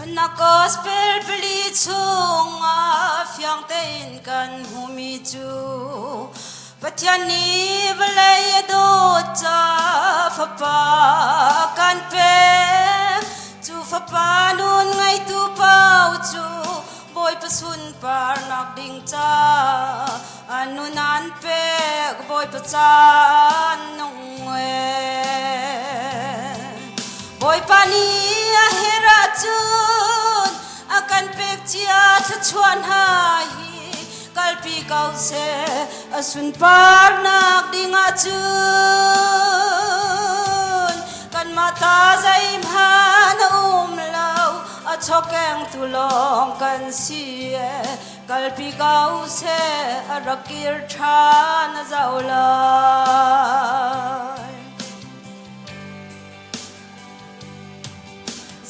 na gospel beli chunga fyang tein kan humi chu Patiani balay do cha fapa kan pe chu fapa nun ngai tu pau chu boy pasun par nak ding cha anunan pe boy pa cha nong we boy pani a hera chun akan pek chia chuan hai kalpi kau se asun par nak dinga chun kan mata zai man lau a chokeng tu long kan sie kalpi kau se arakir than zaulai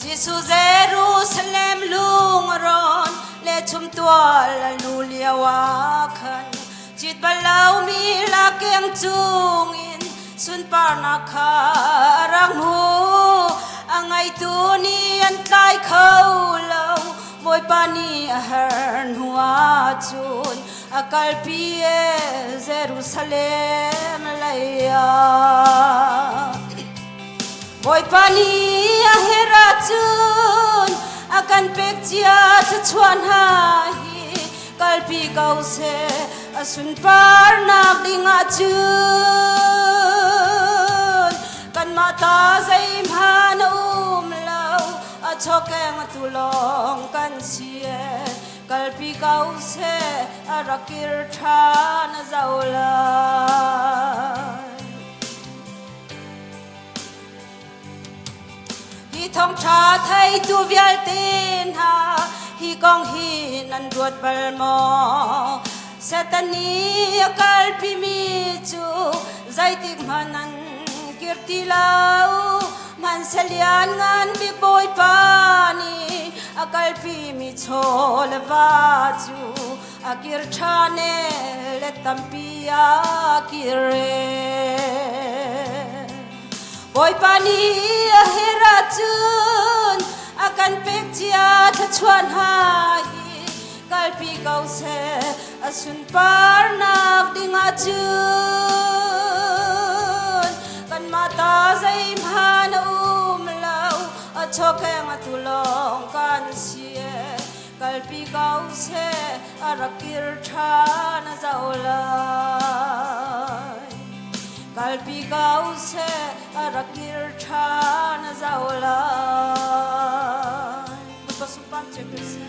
Jisu Jerusalem lungaron le chum tua la lulia wa khan chit balau mi la keng chung in sun par na kha rang hu angai tu ni an tlai khau lo moi pani a hern huwa chun akal pi e Jerusalem laya Boy pani a hera chun akan pek chia chuan hai kalpi kau se asun par nak dinga chun kan mata zai man lau a chokeng tu long kan sie kalpi kau se arakir than zaula Hi thong cha thay tu vial tin ha hi kong hi nan ruột bal mo satani akal pi mi chu zai tik manan kirti lau man selian ngan bi boy pani akal pi mi chol va chu akir chane le tampi akire Boy pani a hera chun akan pek chia chuan hai kalpi kau se asun par nak dinga chun kan mata zai man lau a chokeng tu long kan sie kalpi kau se arakir than zaulai kalpi kau se arakir than zaulai Bapa supan cekese